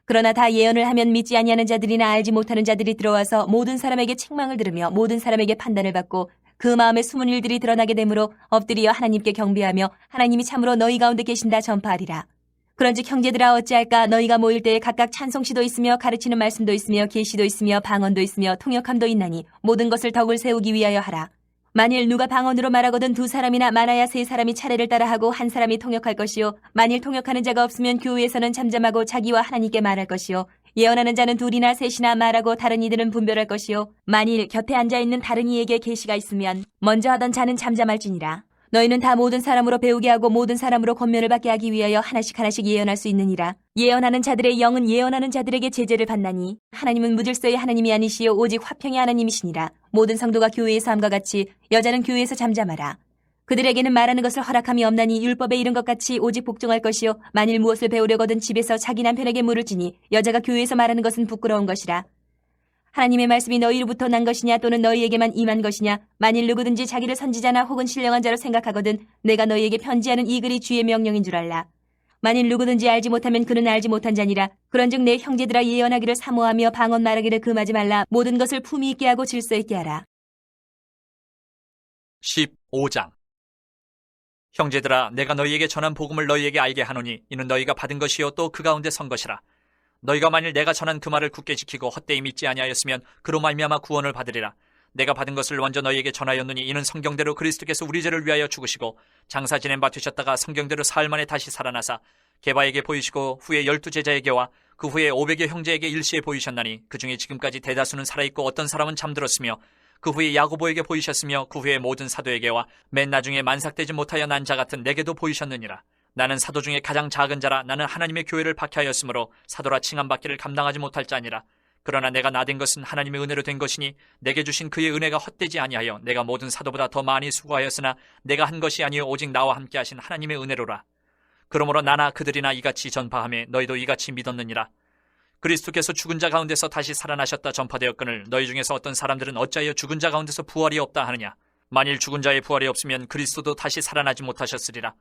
그러나 다 예언을 하면 믿지 아니하는 자들이나 알지 못하는 자들이 들어와서 모든 사람에게 책망을 들으며 모든 사람에게 판단을 받고 그 마음에 숨은 일들이 드러나게 되므로 엎드려 하나님께 경배하며 하나님이 참으로 너희 가운데 계신다 전파하리라. 그런즉 형제들아 어찌할까? 너희가 모일 때에 각각 찬송시도 있으며 가르치는 말씀도 있으며 계시도 있으며 방언도 있으며 통역함도 있나니 모든 것을 덕을 세우기 위하여 하라. 만일 누가 방언으로 말하거든 2사람이나 많아야 3사람이 차례를 따라하고 1사람이 통역할 것이요. 만일 통역하는 자가 없으면 교회에서는 잠잠하고 자기와 하나님께 말할 것이요. 예언하는 자는 2이나 3이나 말하고 다른 이들은 분별할 것이요. 만일 곁에 앉아있는 다른 이에게 계시가 있으면 먼저 하던 자는 잠잠할지니라. 너희는 다 모든 사람으로 배우게 하고 모든 사람으로 권면을 받게 하기 위하여 하나씩 하나씩 예언할 수 있느니라. 예언하는 자들의 영은 예언하는 자들에게 제재를 받나니 하나님은 무질서의 하나님이 아니시요 오직 화평의 하나님이시니라. 모든 성도가 교회에서 함과 같이 여자는 교회에서 잠잠하라. 그들에게는 말하는 것을 허락함이 없나니 율법에 이른 것 같이 오직 복종할 것이요. 만일 무엇을 배우려거든 집에서 자기 남편에게 물을 지니 여자가 교회에서 말하는 것은 부끄러운 것이라. 하나님의 말씀이 너희로부터 난 것이냐 또는 너희에게만 임한 것이냐. 만일 누구든지 자기를 선지자나 혹은 신령한 자로 생각하거든 내가 너희에게 편지하는 이 글이 주의 명령인 줄 알라. 만일 누구든지 알지 못하면 그는 알지 못한 자니라. 그런즉 내 형제들아 예언하기를 사모하며 방언 말하기를 금하지 말라. 모든 것을 품위 있게 하고 질서 있게 하라. 15장. 형제들아 내가 너희에게 전한 복음을 너희에게 알게 하노니 이는 너희가 받은 것이요 또 그 가운데 선 것이라. 너희가 만일 내가 전한 그 말을 굳게 지키고 헛되이 믿지 아니하였으면 그로 말미암아 구원을 받으리라. 내가 받은 것을 먼저 너희에게 전하였느니 이는 성경대로 그리스도께서 우리 죄를 위하여 죽으시고 장사 지낸 바 되셨다가 성경대로 사흘 만에 다시 살아나사 게바에게 보이시고 후에 12제자에게와 그 후에 500여 형제에게 일시에 보이셨나니 그 중에 지금까지 대다수는 살아있고 어떤 사람은 잠들었으며 그 후에 야고보에게 보이셨으며 그 후에 모든 사도에게와 맨 나중에 만삭되지 못하여 난 자 같은 내게도 보이셨느니라. 나는 사도 중에 가장 작은 자라. 나는 하나님의 교회를 박해하였으므로 사도라 칭함받기를 감당하지 못할 자니라. 그러나 내가 나된 것은 하나님의 은혜로 된 것이니 내게 주신 그의 은혜가 헛되지 아니하여 내가 모든 사도보다 더 많이 수고하였으나 내가 한 것이 아니요 오직 나와 함께 하신 하나님의 은혜로라. 그러므로 나나 그들이나 이같이 전파하며 너희도 이같이 믿었느니라. 그리스도께서 죽은 자 가운데서 다시 살아나셨다 전파되었거늘 너희 중에서 어떤 사람들은 어찌하여 죽은 자 가운데서 부활이 없다 하느냐. 만일 죽은 자의 부활이 없으면 그리스도도 다시 살아나지 못하셨으리라.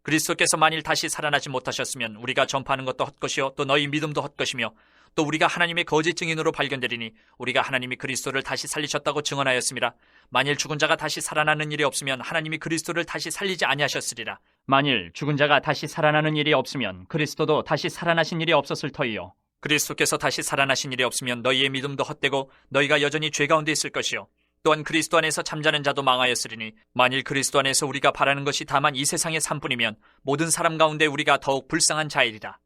그리스도께서 만일 다시 살아나지 못하셨으면 우리가 전파하는 것도 헛것이요 또 너희 믿음도 헛것이며 또 우리가 하나님의 거짓 증인으로 발견되리니 우리가 하나님이 그리스도를 다시 살리셨다고 증언하였습니다. 만일 죽은 자가 다시 살아나는 일이 없으면 하나님이 그리스도를 다시 살리지 아니하셨으리라. 만일 죽은 자가 다시 살아나는 일이 없으면 그리스도도 다시 살아나신 일이 없었을 터이요. 그리스도께서 다시 살아나신 일이 없으면 너희의 믿음도 헛되고 너희가 여전히 죄 가운데 있을 것이요. 또한 그리스도 안에서 잠자는 자도 망하였으리니 만일 그리스도 안에서 우리가 바라는 것이 다만 이 세상의 삶뿐이면 모든 사람 가운데 우리가 더욱 불쌍한 자이리라.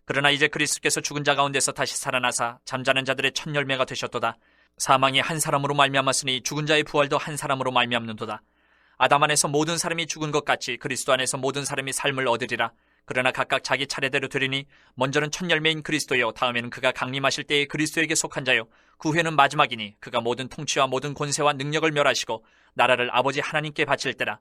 그러나 이제 그리스도께서 죽은 자 가운데서 다시 살아나사 잠자는 자들의 첫 열매가 되셨도다. 사망이 한 사람으로 말미암았으니 죽은 자의 부활도 한 사람으로 말미암는도다. 아담 안에서 모든 사람이 죽은 것 같이 그리스도 안에서 모든 사람이 삶을 얻으리라. 그러나 각각 자기 차례대로 되리니 먼저는 첫 열매인 그리스도요, 다음에는 그가 강림하실 때에 그리스도에게 속한 자요, 그 후에는 마지막이니 그가 모든 통치와 모든 권세와 능력을 멸하시고 나라를 아버지 하나님께 바칠 때라.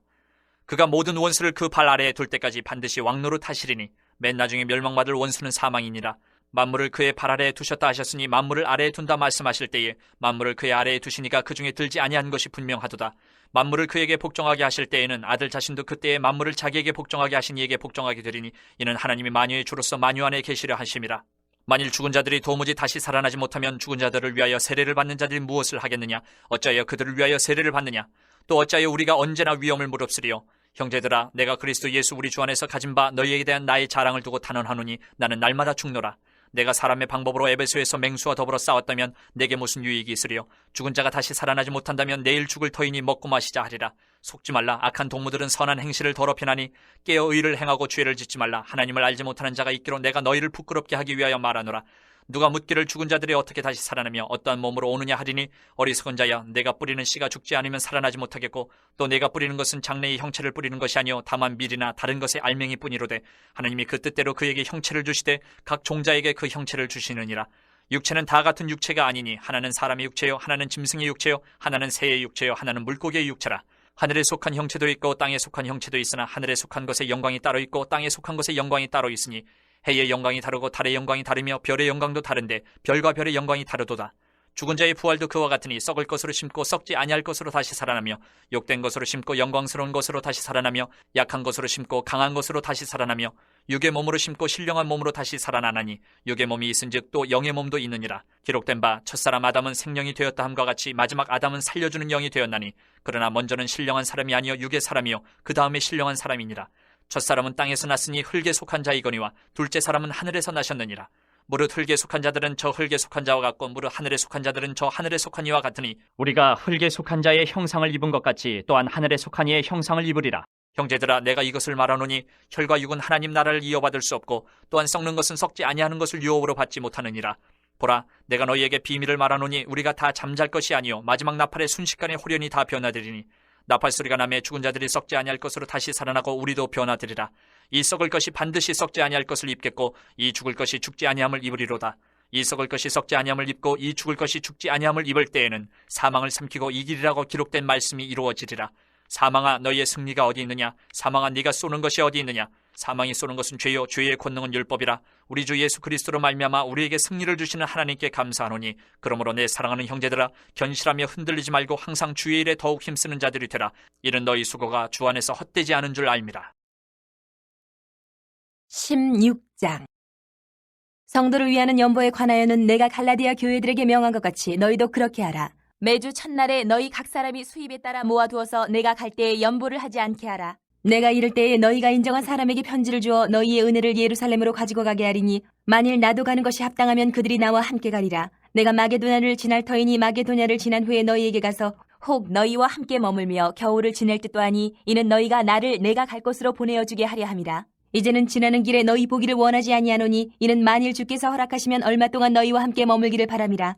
그가 모든 원수를 그 발 아래에 둘 때까지 반드시 왕노릇 하시리니 맨 나중에 멸망받을 원수는 사망이니라. 만물을 그의 발 아래에 두셨다 하셨으니 만물을 아래에 둔다 말씀하실 때에 만물을 그의 아래에 두시니까 그 중에 들지 아니한 것이 분명하도다. 만물을 그에게 복종하게 하실 때에는 아들 자신도 그때에 만물을 자기에게 복종하게 하신 이에게 복종하게 되리니 이는 하나님이 만유의 주로서 만유 안에 계시려 하심이라. 만일 죽은 자들이 도무지 다시 살아나지 못하면 죽은 자들을 위하여 세례를 받는 자들이 무엇을 하겠느냐? 어찌하여 그들을 위하여 세례를 받느냐? 또 어찌하여 우리가 언제나 위험을 무릅쓰리요? 형제들아, 내가 그리스도 예수 우리 주 안에서 가진 바 너희에게 대한 나의 자랑을 두고 단언하노니 나는 날마다 죽노라. 내가 사람의 방법으로 에베소에서 맹수와 더불어 싸웠다면 내게 무슨 유익이 있으리요? 죽은 자가 다시 살아나지 못한다면 내일 죽을 터이니 먹고 마시자 하리라. 속지 말라. 악한 동무들은 선한 행실을 더럽히나니 깨어 의를 행하고 죄를 짓지 말라. 하나님을 알지 못하는 자가 있기로 내가 너희를 부끄럽게 하기 위하여 말하노라. 누가 묻기를 죽은 자들이 어떻게 다시 살아나며 어떠한 몸으로 오느냐 하리니 어리석은 자야, 내가 뿌리는 씨가 죽지 않으면 살아나지 못하겠고 또 내가 뿌리는 것은 장래의 형체를 뿌리는 것이 아니요 다만 밀이나 다른 것의 알맹이뿐이로되 하나님이 그 뜻대로 그에게 형체를 주시되 각 종자에게 그 형체를 주시느니라. 육체는 다 같은 육체가 아니니 하나는 사람의 육체요 하나는 짐승의 육체요 하나는 새의 육체요 하나는 물고기의 육체라. 하늘에 속한 형체도 있고 땅에 속한 형체도 있으나 하늘에 속한 것의 영광이 따로 있고 땅에 속한 것의 영광이 따로 있으니 해의 영광이 다르고 달의 영광이 다르며 별의 영광도 다른데 별과 별의 영광이 다르도다. 죽은 자의 부활도 그와 같으니 썩을 것으로 심고 썩지 아니할 것으로 다시 살아나며 욕된 것으로 심고 영광스러운 것으로 다시 살아나며 약한 것으로 심고 강한 것으로 다시 살아나며 육의 몸으로 심고 신령한 몸으로 다시 살아나나니 육의 몸이 있은즉 또 영의 몸도 있느니라. 기록된 바 첫사람 아담은 생명이 되었다 함과 같이 마지막 아담은 살려주는 영이 되었나니 그러나 먼저는 신령한 사람이 아니요 육의 사람이요 그 다음에 신령한 사람이니라. 첫사람은 땅에서 났으니 흙에 속한 자이거니와 둘째 사람은 하늘에서 나셨느니라. 무릇 흙에 속한 자들은 저 흙에 속한 자와 같고 무릇 하늘에 속한 자들은 저 하늘에 속한 이와 같으니 우리가 흙에 속한 자의 형상을 입은 것 같이 또한 하늘에 속한 이의 형상을 입으리라. 형제들아, 내가 이것을 말하노니 혈과 육은 하나님 나라를 이어받을 수 없고 또한 썩는 것은 썩지 아니하는 것을 유업으로 받지 못하느니라. 보라, 내가 너희에게 비밀을 말하노니 우리가 다 잠잘 것이 아니요 마지막 나팔의 순식간에 홀연히 다 변화되리니 나팔 소리가 나매 죽은 자들이 썩지 아니할 것으로 다시 살아나고 우리도 변화되리라. 이 썩을 것이 반드시 썩지 아니할 것을 입겠고 이 죽을 것이 죽지 아니함을 입으리로다. 이 썩을 것이 썩지 아니함을 입고 이 죽을 것이 죽지 아니함을 입을 때에는 사망을 삼키고 이기리라고 기록된 말씀이 이루어지리라. 사망아, 너희의 승리가 어디 있느냐? 사망아, 네가 쏘는 것이 어디 있느냐? 사망이 쏘는 것은 죄요 죄의 권능은 율법이라. 우리 주 예수 그리스도로 말미암아 우리에게 승리를 주시는 하나님께 감사하노니 그러므로 내 사랑하는 형제들아, 견실하며 흔들리지 말고 항상 주의 일에 더욱 힘쓰는 자들이 되라. 이는 너희 수고가 주 안에서 헛되지 않은 줄 알미라. 16장. 성도를 위하는 연보에 관하여는 내가 갈라디아 교회들에게 명한 것 같이 너희도 그렇게 하라. 매주 첫날에 너희 각 사람이 수입에 따라 모아두어서 내가 갈 때에 연보를 하지 않게 하라. 내가 이를 때에 너희가 인정한 사람에게 편지를 주어 너희의 은혜를 예루살렘으로 가지고 가게 하리니 만일 나도 가는 것이 합당하면 그들이 나와 함께 가리라. 내가 마게도냐를 지날 터이니 마게도냐를 지난 후에 너희에게 가서 혹 너희와 함께 머물며 겨울을 지낼 듯도 하니 이는 너희가 나를 내가 갈 곳으로 보내어주게 하려 함이라. 이제는 지나는 길에 너희 보기를 원하지 아니하노니 이는 만일 주께서 허락하시면 얼마 동안 너희와 함께 머물기를 바람이라.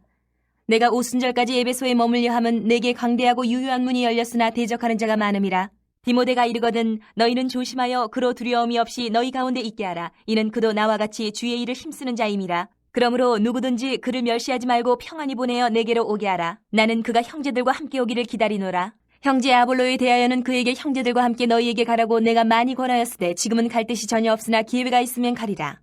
내가 오순절까지 에베소에 머물려 함은 내게 광대하고 유효한 문이 열렸으나 대적하는 자가 많음이라. 디모데가 이르거든 너희는 조심하여 그로 두려움이 없이 너희 가운데 있게 하라. 이는 그도 나와 같이 주의 일을 힘쓰는 자임이라. 그러므로 누구든지 그를 멸시하지 말고 평안히 보내어 내게로 오게 하라. 나는 그가 형제들과 함께 오기를 기다리노라. 형제 아볼로에 대하여는 그에게 형제들과 함께 너희에게 가라고 내가 많이 권하였으되 지금은 갈 뜻이 전혀 없으나 기회가 있으면 가리라.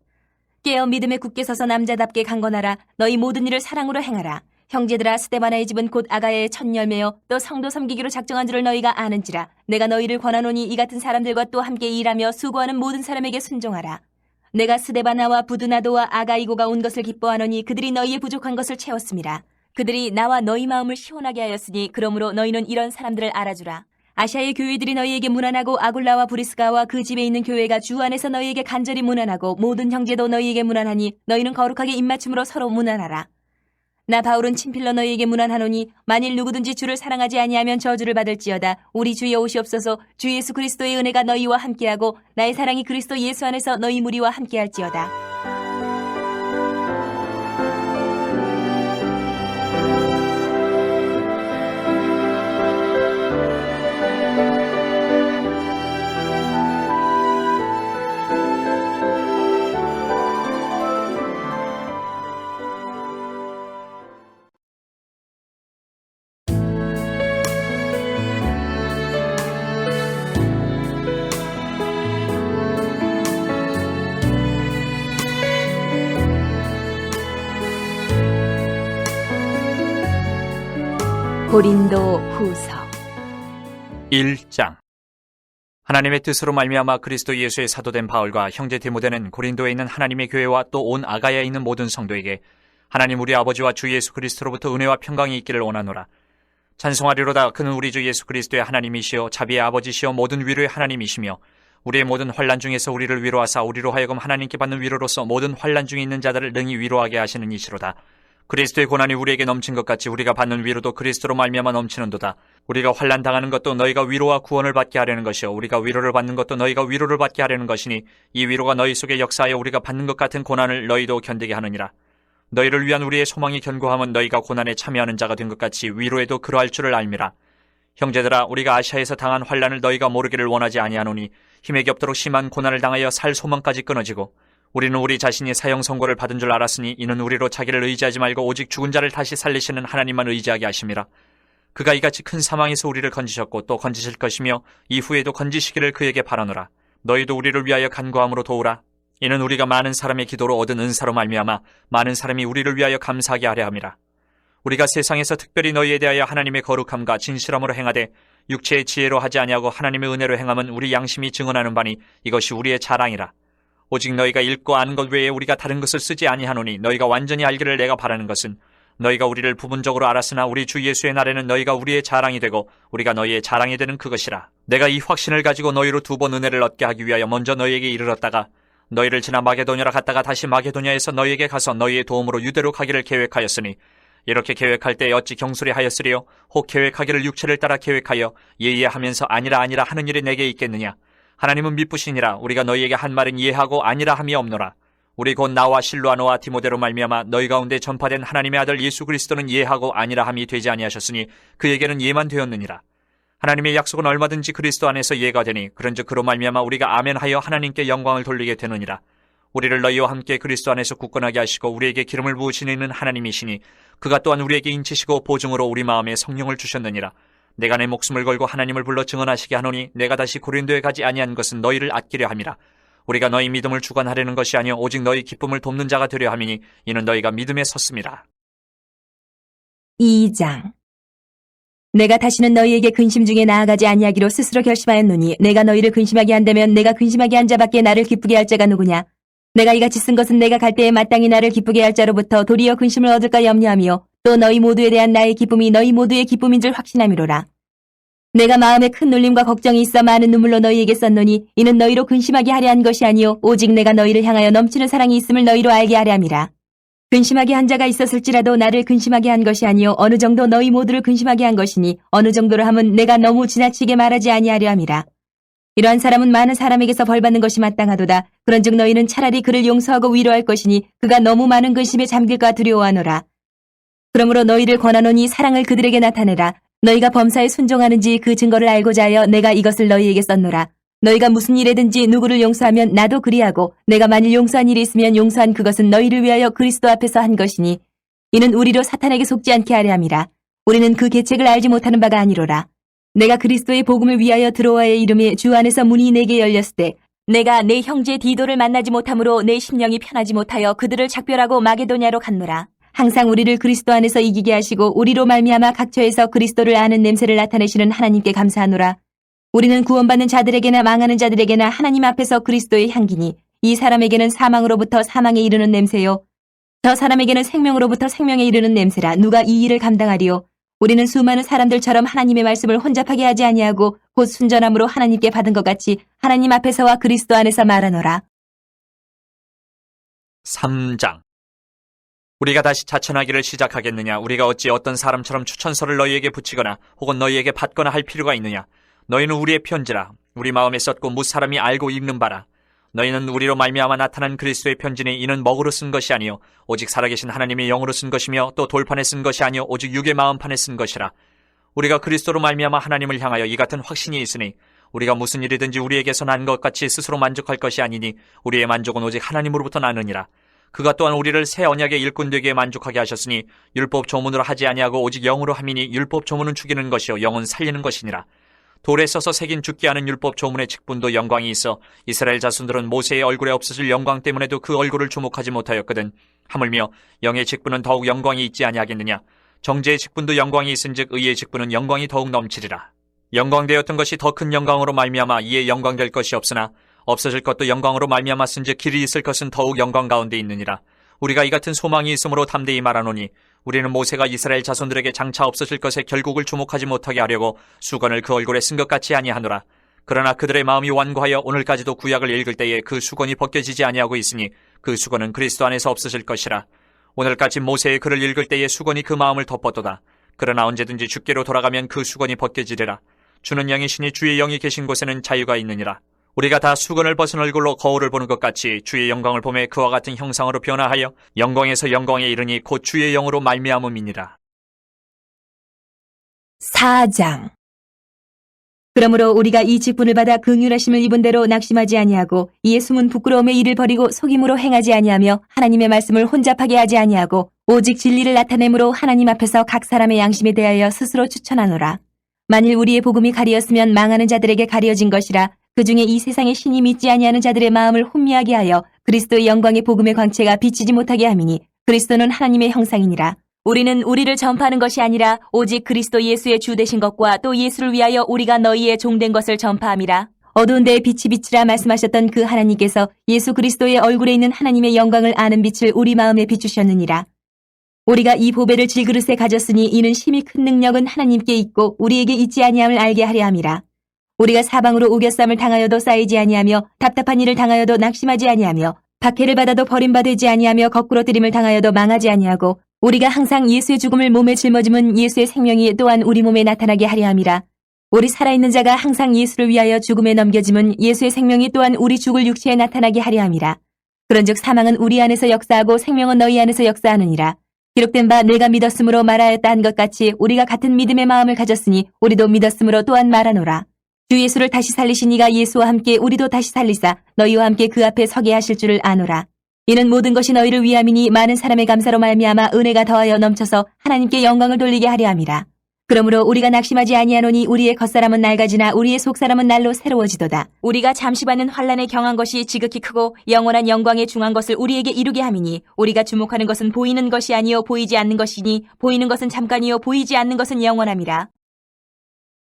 깨어 믿음에 굳게 서서 남자답게 강건하라. 너희 모든 일을 사랑으로 행하라. 형제들아, 스데바나의 집은 곧 아가야의 첫 열매요 또 성도 섬기기로 작정한 줄을 너희가 아는지라. 내가 너희를 권하노니 이 같은 사람들과 또 함께 일하며 수고하는 모든 사람에게 순종하라. 내가 스데바나와 부드나도와 아가이고가 온 것을 기뻐하노니 그들이 너희의 부족한 것을 채웠음이라. 그들이 나와 너희 마음을 시원하게 하였으니 그러므로 너희는 이런 사람들을 알아주라. 아시아의 교회들이 너희에게 문안하고 아굴라와 브리스가와 그 집에 있는 교회가 주 안에서 너희에게 간절히 문안하고 모든 형제도 너희에게 문안하니 너희는 거룩하게 입맞춤으로 서로 문안하라. 나 바울은 친필로 너희에게 문안하노니 만일 누구든지 주를 사랑하지 아니하면 저주를 받을지어다. 우리 주여 오시옵소서. 주 예수 그리스도의 은혜가 너희와 함께하고 나의 사랑이 그리스도 예수 안에서 너희 무리와 함께할지어다. 고린도 후서 1장. 하나님의 뜻으로 말미암아 그리스도 예수의 사도된 바울과 형제 디모데는 고린도에 있는 하나님의 교회와 또 온 아가야에 있는 모든 성도에게 하나님 우리 아버지와 주 예수 그리스도로부터 은혜와 평강이 있기를 원하노라. 찬송하리로다. 그는 우리 주 예수 그리스도의 하나님이시요 자비의 아버지시요 모든 위로의 하나님이시며 우리의 모든 환난 중에서 우리를 위로하사 우리로 하여금 하나님께 받는 위로로서 모든 환난 중에 있는 자들을 능히 위로하게 하시는 이시로다. 그리스도의 고난이 우리에게 넘친 것 같이 우리가 받는 위로도 그리스도로 말미암아 넘치는도다. 우리가 환난 당하는 것도 너희가 위로와 구원을 받게 하려는 것이요 우리가 위로를 받는 것도 너희가 위로를 받게 하려는 것이니 이 위로가 너희 속에 역사하여 우리가 받는 것 같은 고난을 너희도 견디게 하느니라. 너희를 위한 우리의 소망이 견고함은 너희가 고난에 참여하는 자가 된 것 같이 위로에도 그러할 줄을 알미라. 형제들아, 우리가 아시아에서 당한 환난을 너희가 모르기를 원하지 아니하노니 힘에 겹도록 심한 고난을 당하여 살 소망까지 끊어지고 우리는 우리 자신이 사형 선고를 받은 줄 알았으니 이는 우리로 자기를 의지하지 말고 오직 죽은 자를 다시 살리시는 하나님만 의지하게 하심이라. 그가 이같이 큰 사망에서 우리를 건지셨고 또 건지실 것이며 이후에도 건지시기를 그에게 바라노라. 너희도 우리를 위하여 간구함으로 도우라. 이는 우리가 많은 사람의 기도로 얻은 은사로 말미암아 많은 사람이 우리를 위하여 감사하게 하려 함이라. 우리가 세상에서 특별히 너희에 대하여 하나님의 거룩함과 진실함으로 행하되 육체의 지혜로 하지 아니하고 하나님의 은혜로 행함은 우리 양심이 증언하는 바니 이것이 우리의 자랑이라. 오직 너희가 읽고 아는 것 외에 우리가 다른 것을 쓰지 아니하노니 너희가 완전히 알기를 내가 바라는 것은 너희가 우리를 부분적으로 알았으나 우리 주 예수의 날에는 너희가 우리의 자랑이 되고 우리가 너희의 자랑이 되는 그것이라. 내가 이 확신을 가지고 너희로 2번 은혜를 얻게 하기 위하여 먼저 너희에게 이르렀다가 너희를 지나 마게도냐로 갔다가 다시 마게도냐에서 너희에게 가서 너희의 도움으로 유대로 가기를 계획하였으니 이렇게 계획할 때 어찌 경솔히 하였으리요? 혹 계획하기를 육체를 따라 계획하여 예의하면서 아니라 하는 일이 내게 있겠느냐? 하나님은 미쁘시니라. 우리가 너희에게 한 말은 이해하고 아니라 함이 없노라. 우리 곧 나와 실로아노와 디모데로 말미암아 너희 가운데 전파된 하나님의 아들 예수 그리스도는 이해하고 아니라 함이 되지 아니하셨으니 그에게는 이해만 되었느니라. 하나님의 약속은 얼마든지 그리스도 안에서 이해가 되니 그런즉 그로 말미암아 우리가 아멘하여 하나님께 영광을 돌리게 되느니라. 우리를 너희와 함께 그리스도 안에서 굳건하게 하시고 우리에게 기름을 부으시는 하나님이시니 그가 또한 우리에게 인치시고 보증으로 우리 마음에 성령을 주셨느니라. 내가 내 목숨을 걸고 하나님을 불러 증언하시게 하노니 내가 다시 고린도에 가지 아니한 것은 너희를 아끼려 함이라. 우리가 너희 믿음을 주관하려는 것이 아니요 오직 너희 기쁨을 돕는 자가 되려 함이니 이는 너희가 믿음에 섰음이라. 2장. 내가 다시는 너희에게 근심 중에 나아가지 아니하기로 스스로 결심하였노니 내가 너희를 근심하게 한다면 내가 근심하게 한 자밖에 나를 기쁘게 할 자가 누구냐? 내가 이같이 쓴 것은 내가 갈 때에 마땅히 나를 기쁘게 할 자로부터 도리어 근심을 얻을까 염려하며 또 너희 모두에 대한 나의 기쁨이 너희 모두의 기쁨인 줄 확신함이로라. 내가 마음에 큰 눌림과 걱정이 있어 많은 눈물로 너희에게 썼노니 이는 너희로 근심하게 하려 한 것이 아니요 오직 내가 너희를 향하여 넘치는 사랑이 있음을 너희로 알게 하려 함이라. 근심하게 한 자가 있었을지라도 나를 근심하게 한 것이 아니요 어느 정도 너희 모두를 근심하게 한 것이니 어느 정도로 함은 내가 너무 지나치게 말하지 아니하려 함이라. 이러한 사람은 많은 사람에게서 벌받는 것이 마땅하도다. 그런즉 너희는 차라리 그를 용서하고 위로할 것이니 그가 너무 많은 근심에 잠길까 두려워하노라. 그러므로 너희를 권하노니 사랑을 그들에게 나타내라. 너희가 범사에 순종하는지 그 증거를 알고자 하여 내가 이것을 너희에게 썼노라. 너희가 무슨 일에든지 누구를 용서하면 나도 그리하고 내가 만일 용서한 일이 있으면 용서한 그것은 너희를 위하여 그리스도 앞에서 한 것이니 이는 우리로 사탄에게 속지 않게 하려 함이라. 우리는 그 계책을 알지 못하는 바가 아니로라. 내가 그리스도의 복음을 위하여 드로아의 이름에 주 안에서 문이 내게 열렸을 때 내가 내 형제 디도를 만나지 못하므로 내 심령이 편하지 못하여 그들을 작별하고 마게도냐로 갔노라. 항상 우리를 그리스도 안에서 이기게 하시고 우리로 말미암아 각처에서 그리스도를 아는 냄새를 나타내시는 하나님께 감사하노라. 우리는 구원받는 자들에게나 망하는 자들에게나 하나님 앞에서 그리스도의 향기니 이 사람에게는 사망으로부터 사망에 이르는 냄새요 저 사람에게는 생명으로부터 생명에 이르는 냄새라. 누가 이 일을 감당하리요? 우리는 수많은 사람들처럼 하나님의 말씀을 혼잡하게 하지 아니하고 곧 순전함으로 하나님께 받은 것 같이 하나님 앞에서와 그리스도 안에서 말하노라. 3장. 우리가 다시 자천하기를 시작하겠느냐? 우리가 어찌 어떤 사람처럼 추천서를 너희에게 붙이거나 혹은 너희에게 받거나 할 필요가 있느냐? 너희는 우리의 편지라. 우리 마음에 썼고 무 사람이 알고 읽는 바라. 너희는 우리로 말미암아 나타난 그리스도의 편지니 이는 먹으로 쓴 것이 아니요 오직 살아계신 하나님의 영으로 쓴 것이며 또 돌판에 쓴 것이 아니요 오직 육의 마음판에 쓴 것이라. 우리가 그리스도로 말미암아 하나님을 향하여 이 같은 확신이 있으니 우리가 무슨 일이든지 우리에게서 난 것 같이 스스로 만족할 것이 아니니 우리의 만족은 오직 하나님으로부터 나느니라. 그가 또한 우리를 새 언약의 일꾼 되게 만족하게 하셨으니 율법 조문으로 하지 아니하고 오직 영으로 함이니 율법 조문은 죽이는 것이요 영은 살리는 것이니라. 돌에 써서 새긴 죽게 하는 율법 조문의 직분도 영광이 있어 이스라엘 자손들은 모세의 얼굴에 없어질 영광 때문에도 그 얼굴을 주목하지 못하였거든. 하물며 영의 직분은 더욱 영광이 있지 아니하겠느냐. 정죄의 직분도 영광이 있은즉 의의 직분은 영광이 더욱 넘치리라. 영광되었던 것이 더 큰 영광으로 말미암아 이에 영광될 것이 없으나 없어질 것도 영광으로 말미암았은즉 길이 있을 것은 더욱 영광 가운데 있느니라. 우리가 이 같은 소망이 있으므로 담대히 말하노니 우리는 모세가 이스라엘 자손들에게 장차 없어질 것에 결국을 주목하지 못하게 하려고 수건을 그 얼굴에 쓴 것 같이 아니하노라. 그러나 그들의 마음이 완고하여 오늘까지도 구약을 읽을 때에 그 수건이 벗겨지지 아니하고 있으니 그 수건은 그리스도 안에서 없어질 것이라. 오늘까지 모세의 글을 읽을 때에 수건이 그 마음을 덮었도다. 그러나 언제든지 주께로 돌아가면 그 수건이 벗겨지리라. 주는 영이시니 주의 영이 계신 곳에는 자유가 있느니라. 우리가 다 수건을 벗은 얼굴로 거울을 보는 것 같이 주의 영광을 보매 그와 같은 형상으로 변화하여 영광에서 영광에 이르니 곧 주의 영으로 말미암음이니라. 4장. 그러므로 우리가 이 직분을 받아 긍휼하심을 입은 대로 낙심하지 아니하고 이에 숨은 부끄러움의 일을 버리고 속임으로 행하지 아니하며 하나님의 말씀을 혼잡하게 하지 아니하고 오직 진리를 나타내므로 하나님 앞에서 각 사람의 양심에 대하여 스스로 추천하노라. 만일 우리의 복음이 가리었으면 망하는 자들에게 가려진 것이라. 그 중에 이 세상의 신이 믿지 아니하는 자들의 마음을 혼미하게 하여 그리스도의 영광의 복음의 광채가 비치지 못하게 함이니 그리스도는 하나님의 형상이니라. 우리는 우리를 전파하는 것이 아니라 오직 그리스도 예수의 주 되신 것과 또 예수를 위하여 우리가 너희의 종된 것을 전파함이라. 어두운 데에 빛이 비치라 말씀하셨던 그 하나님께서 예수 그리스도의 얼굴에 있는 하나님의 영광을 아는 빛을 우리 마음에 비추셨느니라. 우리가 이 보배를 질그릇에 가졌으니 이는 심히 큰 능력은 하나님께 있고 우리에게 있지 아니함을 알게 하려 함이라. 우리가 사방으로 우겨쌈을 당하여도 쌓이지 아니하며 답답한 일을 당하여도 낙심하지 아니하며 박해를 받아도 버림받지 아니하며 거꾸로 들임을 당하여도 망하지 아니하고 우리가 항상 예수의 죽음을 몸에 짊어짐은 예수의 생명이 또한 우리 몸에 나타나게 하려 함이라. 우리 살아있는 자가 항상 예수를 위하여 죽음에 넘겨짐은 예수의 생명이 또한 우리 죽을 육체에 나타나게 하려 함이라. 그런즉 사망은 우리 안에서 역사하고 생명은 너희 안에서 역사하느니라. 기록된 바 내가 믿었으므로 말하였다 한 것 같이 우리가 같은 믿음의 마음을 가졌으니 우리도 믿었으므로 또한 말하노라. 주 예수를 다시 살리신 이가 예수와 함께 우리도 다시 살리사 너희와 함께 그 앞에 서게 하실 줄을 아노라. 이는 모든 것이 너희를 위함이니 많은 사람의 감사로 말미암아 은혜가 더하여 넘쳐서 하나님께 영광을 돌리게 하려 함이라. 그러므로 우리가 낙심하지 아니하노니 우리의 겉사람은 낡아지나 우리의 속사람은 날로 새로워지도다. 우리가 잠시 받는 환난에 경한 것이 지극히 크고 영원한 영광에 중한 것을 우리에게 이루게 함이니 우리가 주목하는 것은 보이는 것이 아니요 보이지 않는 것이니 보이는 것은 잠깐이요 보이지 않는 것은 영원함이라.